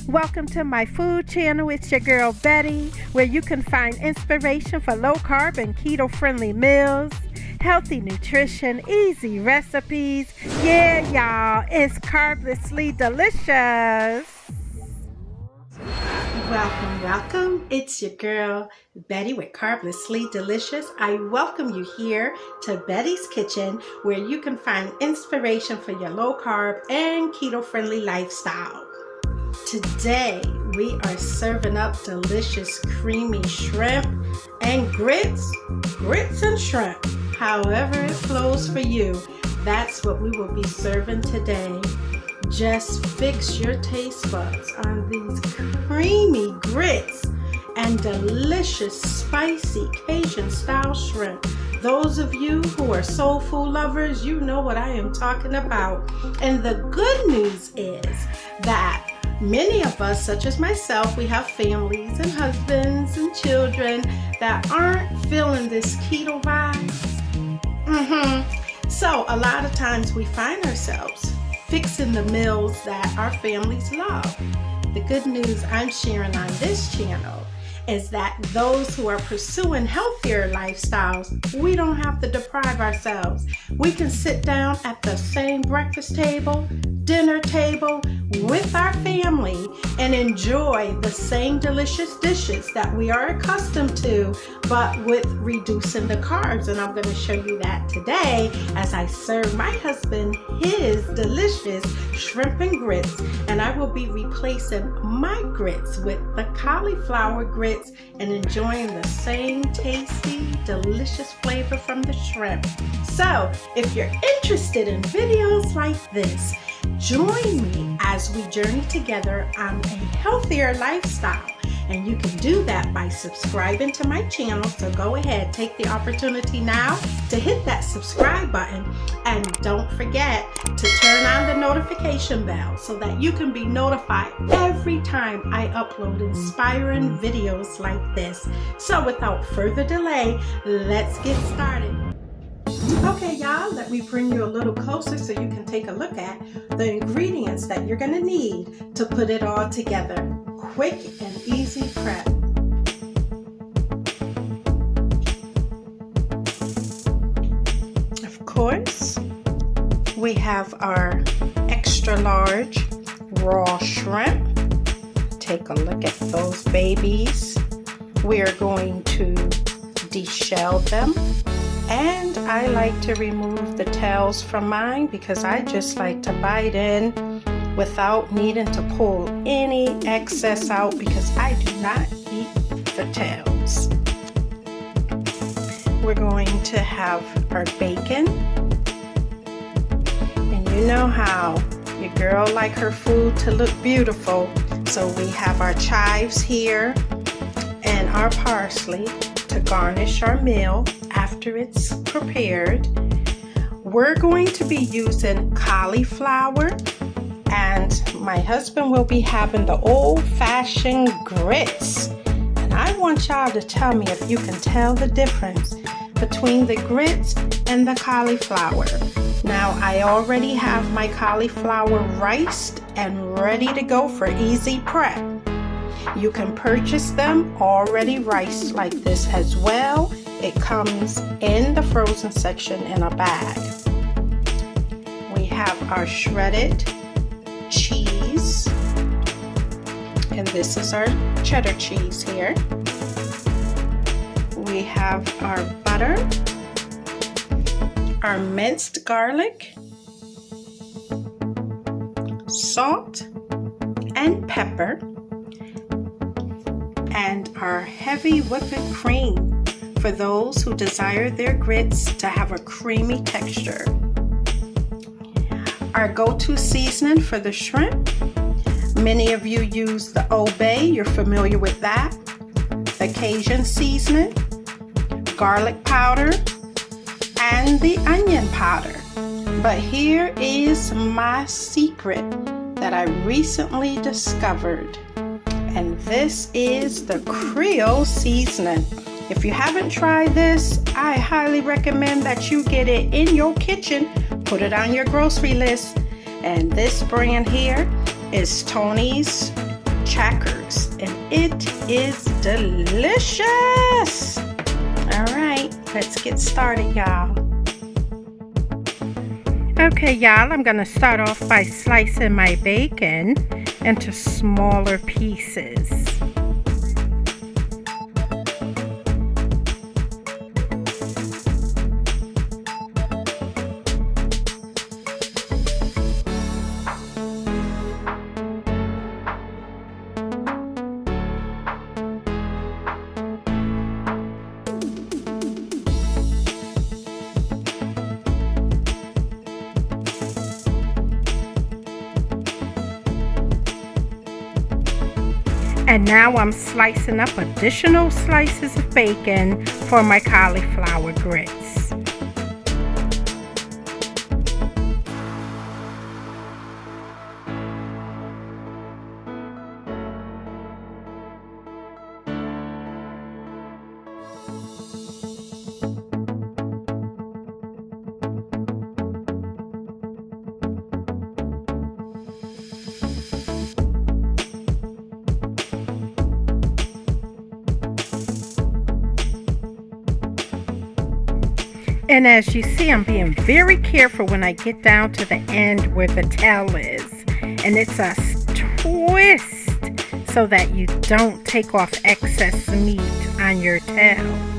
Welcome to my food channel. It's your girl Betty, where you can find inspiration for low-carb and keto-friendly meals, healthy nutrition, easy recipes. Yeah, y'all, it's carblessly delicious. Welcome. It's your girl Betty with Carblessly Delicious. I welcome you here to Betty's Kitchen, where you can find inspiration for your low-carb and keto-friendly lifestyle. Today, we are serving up delicious creamy shrimp and grits and shrimp. However it flows for you, that's what we will be serving today. Just fix your taste buds on these creamy grits and delicious spicy Cajun style shrimp. Those of you who are soul food lovers, you know what I am talking about. And the good news is that many of us, such as myself, we have families and husbands and children that aren't feeling this keto vibe. So a lot of times we find ourselves fixing the meals that our families love. The good news I'm sharing on this channel is that those who are pursuing healthier lifestyles, we don't have to deprive ourselves. We can sit down at the same breakfast table, dinner table with our family and enjoy the same delicious dishes that we are accustomed to, but with reducing the carbs. And I'm going to show you that today as I serve my husband his delicious shrimp and grits, and I will be replacing my grits with the cauliflower grits and enjoying the same tasty, delicious flavor from the shrimp. So if you're interested in videos like this, join me as we journey together on a healthier lifestyle. And you can do that by subscribing to my channel. So go ahead, take the opportunity now to hit that subscribe button. And don't forget to turn on the notification bell so that you can be notified every time I upload inspiring videos like this. So without further delay, let's get started. Okay, y'all, let me bring you a little closer so you can take a look at the ingredients that you're going to need to put it all together. Quick and easy prep. Of course, we have our extra large raw shrimp. Take a look at those babies. We are going to deshell them. And I like to remove the tails from mine because I just like to bite in without needing to pull any excess out because I do not eat the tails. We're going to have our bacon. And you know how your girl like her food to look beautiful. So we have our chives here and our parsley to garnish our meal after it's prepared. We're going to be using cauliflower, and my husband will be having the old-fashioned grits. And I want y'all to tell me if you can tell the difference between the grits and the cauliflower. Now, I already have my cauliflower riced and ready to go for easy prep. You can purchase them already riced like this as well. It comes in the frozen section in a bag. We have our shredded cheese, and this is our cheddar cheese here. We have our butter, our minced garlic, salt and pepper, and our heavy whipping cream for those who desire their grits to have a creamy texture. Our go-to seasoning for the shrimp. Many of you use the Old Bay, you're familiar with that. The Cajun seasoning, garlic powder, and the onion powder. But here is my secret that I recently discovered. And this is the Creole seasoning. If you haven't tried this, I highly recommend that you get it in your kitchen, put it on your grocery list. And this brand here is Tony's crackers, and it is delicious. All right, let's get started, y'all. Okay, y'all, I'm gonna start off by slicing my bacon into smaller pieces. And now I'm slicing up additional slices of bacon for my cauliflower grits. And as you see, I'm being very careful when I get down to the end where the tail is. And it's a twist so that you don't take off excess meat on your tail.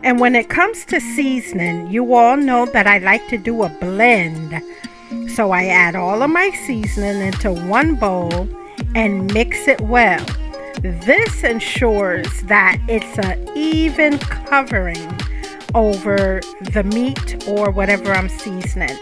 And when it comes to seasoning, you all know that I like to do a blend. So I add all of my seasoning into one bowl and mix it well. This ensures that it's an even covering over the meat or whatever I'm seasoning.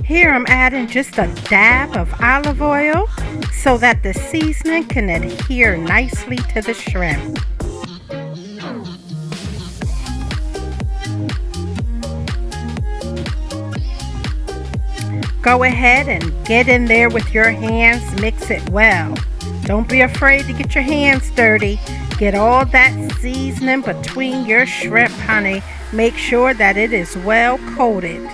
Here I'm adding just a dab of olive oil so that the seasoning can adhere nicely to the shrimp. Go ahead and get in there with your hands, mix it well. Don't be afraid to get your hands dirty. Get all that seasoning between your shrimp, honey. Make sure that it is well coated.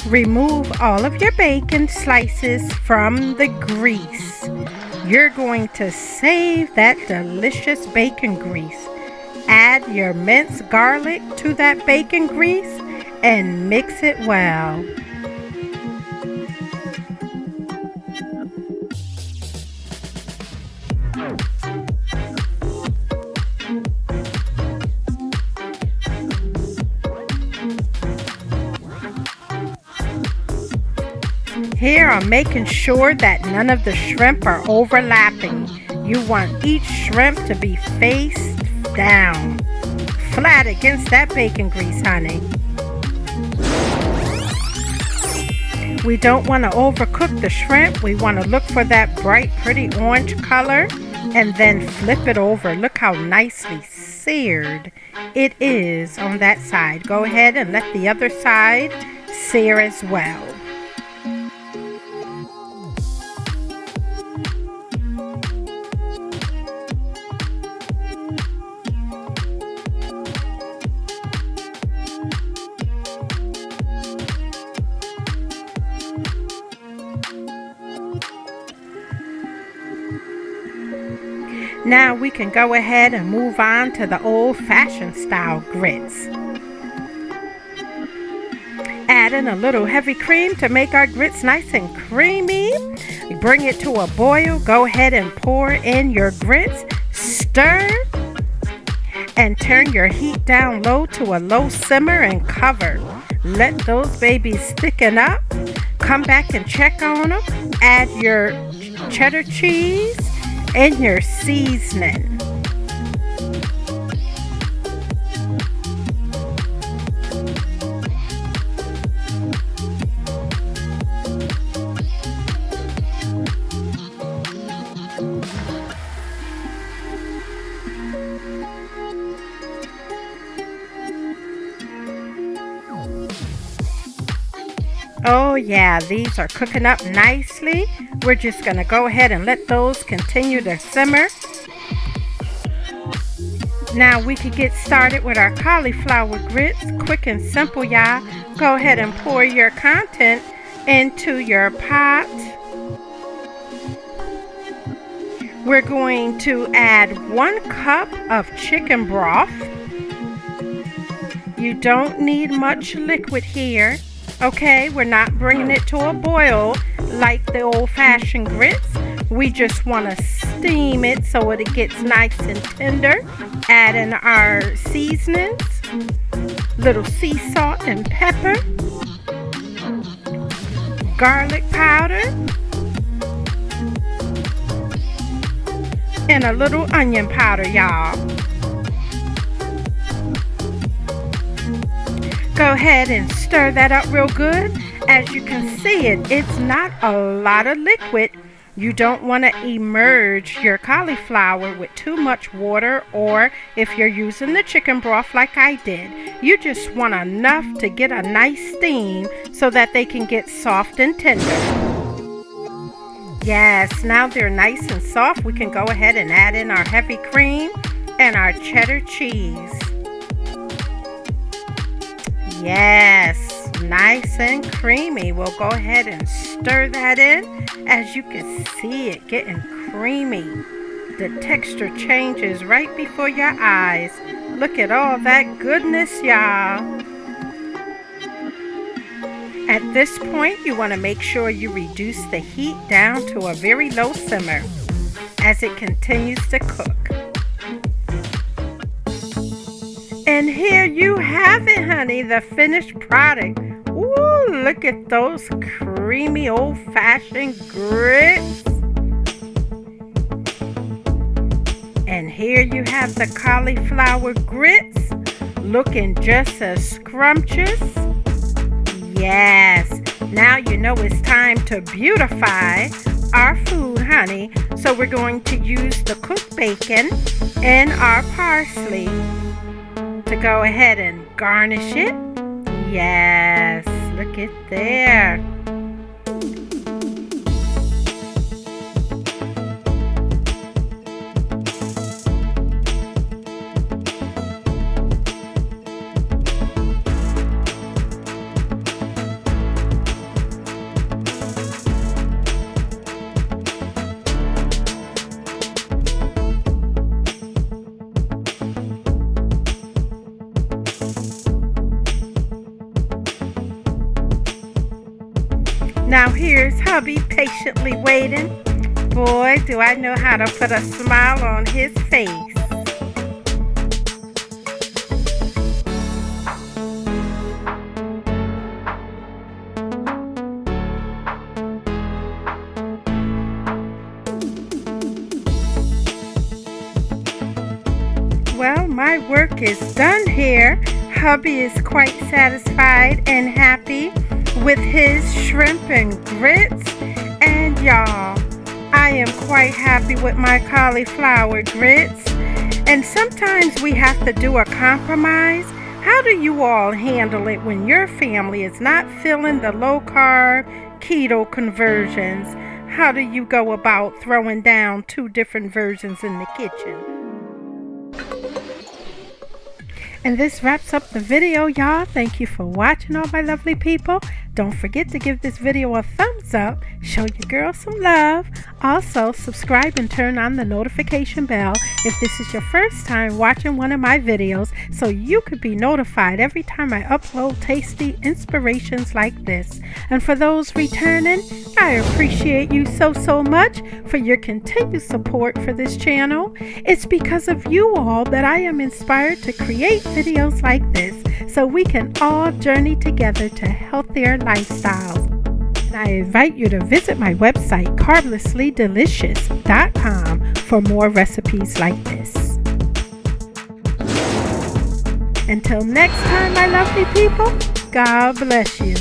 Remove all of your bacon slices from the grease. You're going to save that delicious bacon grease. Add your minced garlic to that bacon grease and mix it well. here I'm making sure that none of the shrimp are overlapping. You want each shrimp to be face down, flat against that bacon grease, honey. We don't want to overcook the shrimp. We want to look for that bright, pretty orange color and then flip it over. Look how nicely seared it is on that side. Go ahead and let the other side sear as well. Now we can go ahead and move on to the old-fashioned style grits. Add in a little heavy cream to make our grits nice and creamy. Bring it to a boil. Go ahead and pour in your grits. Stir and turn your heat down low to a low simmer and cover. Let those babies thicken up. Come back and check on them. Add your cheddar cheese and your seasoning. Oh yeah, these are cooking up nicely. We're just going to go ahead and let those continue to simmer. Now we could get started with our cauliflower grits. Quick and simple, y'all. Go ahead and pour your content into your pot. We're going to add 1 cup of chicken broth. You don't need much liquid here. Okay, we're not bringing it to a boil like the old-fashioned grits. We just want to steam it so it gets nice and tender. Add in our seasonings, little sea salt and pepper, garlic powder, and a little onion powder, y'all. Go ahead and stir that up real good. As you can see, it's not a lot of liquid. You don't want to immerse your cauliflower with too much water, or if you're using the chicken broth like I did, you just want enough to get a nice steam so that they can get soft and tender. Yes, now they're nice and soft. We can go ahead and add in our heavy cream and our cheddar cheese. Yes, nice and creamy. We'll go ahead and stir that in. As you can see, it getting creamy. The texture changes right before your eyes. Look at all that goodness, y'all. At this point, you want to make sure you reduce the heat down to a very low simmer as it continues to cook. And here you have it, honey, the finished product. Ooh, look at those creamy old-fashioned grits. And here you have the cauliflower grits, looking just as scrumptious. Yes, now you know it's time to beautify our food, honey. So we're going to use the cooked bacon and our parsley to go ahead and garnish it. Yes, look at there. Now here's hubby patiently waiting. Boy, do I know how to put a smile on his face. my work is done here. Hubby is quite satisfied and happy with his shrimp and grits. And y'all, I am quite happy with my cauliflower grits. And sometimes we have to do a compromise. How do you all handle it when your family is not feeling the low-carb, keto conversions? How do you go about throwing down two different versions in the kitchen? And this wraps up the video, y'all. Thank you for watching, all my lovely people. Don't forget to give this video a thumbs up. Show your girl some love. Also, subscribe and turn on the notification bell if this is your first time watching one of my videos, so you could be notified every time I upload tasty inspirations like this. And for those returning, I appreciate you so much for your continued support for this channel. It's because of you all that I am inspired to create videos like this, so we can all journey together to healthier lifestyles. And I invite you to visit my website, carblesslydelicious.com, for more recipes like this. Until next time, my lovely people, God bless you.